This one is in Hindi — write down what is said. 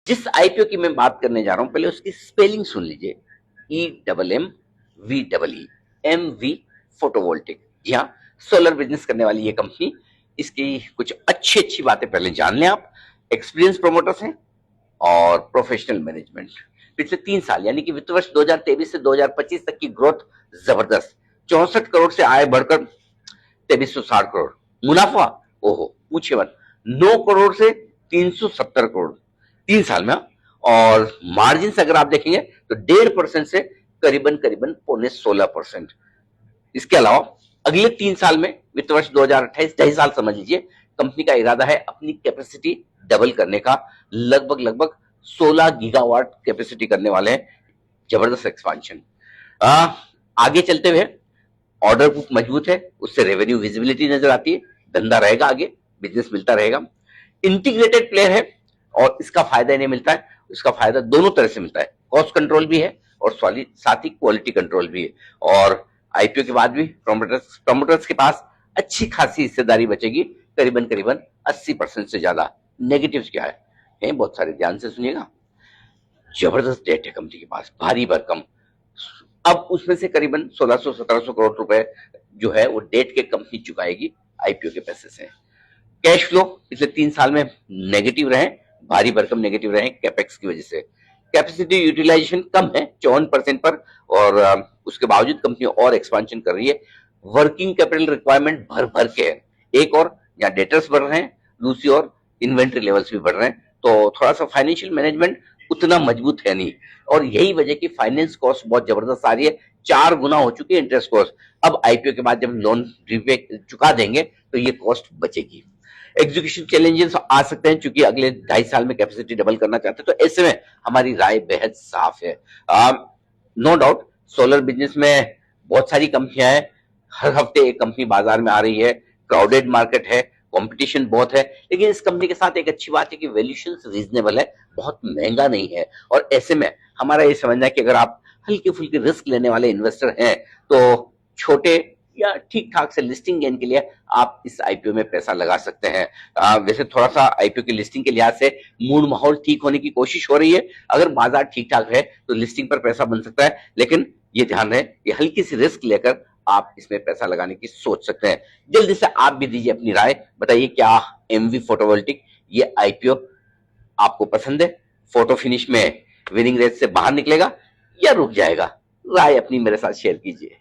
जिस आईपीओ की मैं बात करने जा रहा हूं पहले उसकी स्पेलिंग सुन लीजिए। EMMVEE, MV photovoltaic. जी हाँ, सोलर बिजनेस करने वाली ये कंपनी। इसकी कुछ अच्छी अच्छी बातें पहले जान लें आप। एक्सपीरियंस प्रोमोटर्स हैं और प्रोफेशनल मैनेजमेंट। पिछले 3 साल यानी कि वित्त वर्ष 2023 से 2025 तक की ग्रोथ जबरदस्त। 64 करोड़ से आय बढ़कर 2360 करोड़। मुनाफा ओहो पूछे मत, 9 करोड़ से 370 करोड़ 3 साल में। और मार्जिन अगर आप देखेंगे तो 1.5% से करीबन करीबन 16.5%। इसके अलावा अगले 3 साल में वित्त वर्ष 2028 2.5 साल समझ लीजिए, कंपनी का इरादा है अपनी कैपेसिटी डबल करने का। लगभग लगभग 16 गीगावाट कैपेसिटी करने वाले हैं। जबरदस्त एक्सपांशन। आगे चलते हुए ऑर्डर बुक मजबूत है, उससे रेवेन्यू विजिबिलिटी नजर आती है, धंधा रहेगा, आगे बिजनेस मिलता रहेगा। इंटीग्रेटेड प्लेयर है और इसका फायदा इन्हें मिलता है, इसका फायदा दोनों तरह से मिलता है। कॉस्ट कंट्रोल भी है और साथ ही क्वालिटी कंट्रोल भी है। और आईपीओ के बाद भी प्रमोटर्स के पास अच्छी खासी हिस्सेदारी बचेगी, करीबन करीबन 80% से ज्यादा। नेगेटिव्स क्या है बहुत सारे, ध्यान से सुनिएगा। जबरदस्त डेट है कंपनी के पास, भारी भरकम। अब उसमें से करीबन 1600-1700 करोड़ रुपए जो है वो डेट के कंपनी चुकाएगी आईपीओ के पैसे से। कैश फ्लो पिछले 3 साल में नेगेटिव रहे, भारी भरकम नेगेटिव रहे कैपेक्स की वजह से। कैपेसिटी यूटिलाइजेशन कम है 54% पर, और उसके बावजूद कंपनी और एक्सपांशन कर रही है। वर्किंग कैपिटल रिक्वायरमेंट भर भर के है। एक और यहाँ डेटर्स बढ़ रहे हैं, दूसरी ओर इन्वेंट्री लेवल्स भी बढ़ रहे हैं, तो थोड़ा सा फाइनेंशियल मैनेजमेंट उतना मजबूत है नहीं। और यही वजह की फाइनेंस कॉस्ट बहुत जबरदस्त आ रही है, 4 गुना हो चुकी है इंटरेस्ट कॉस्ट। अब आईपीओ के बाद जब लोन रीपे चुका देंगे तो ये कॉस्ट बचेगी। एग्जीक्यूशन चैलेंजेस आ सकते हैं क्योंकि अगले 2.5 साल में कैपेसिटी डबल करना चाहते हैं, तो ऐसे में हमारी राय बेहद साफ है। नो डाउट सोलर बिजनेस में बहुत सारी कंपनियां हैं, हर हफ्ते एक कंपनी बाजार में आ रही है, क्राउडेड मार्केट है, कंपटीशन बहुत है। लेकिन इस कंपनी के साथ एक अच्छी बात है कि वैल्यूएशन रीजनेबल है, बहुत महंगा नहीं है। और ऐसे में हमारा ये समझना है कि अगर आप हल्के फुल्के रिस्क लेने वाले इन्वेस्टर हैं तो छोटे या ठीक ठाक से लिस्टिंग गेन के लिए आप इस आईपीओ में पैसा लगा सकते हैं। वैसे थोड़ा सा आईपीओ की लिस्टिंग के लिहाज से मूड माहौल ठीक होने की कोशिश हो रही है। अगर बाजार ठीक ठाक है तो लिस्टिंग पर पैसा बन सकता है, लेकिन ये ध्यान रहे कि हल्की सी रिस्क लेकर आप इसमें पैसा लगाने की सोच सकते हैं। जल्दी से आप भी दीजिए अपनी राय, बताइए क्या एमवी फोटोवोल्टिक ये आईपीओ आपको पसंद है? फोटो फिनिश में विनिंग रेस से बाहर निकलेगा या रुक जाएगा? राय अपनी मेरे साथ शेयर कीजिए।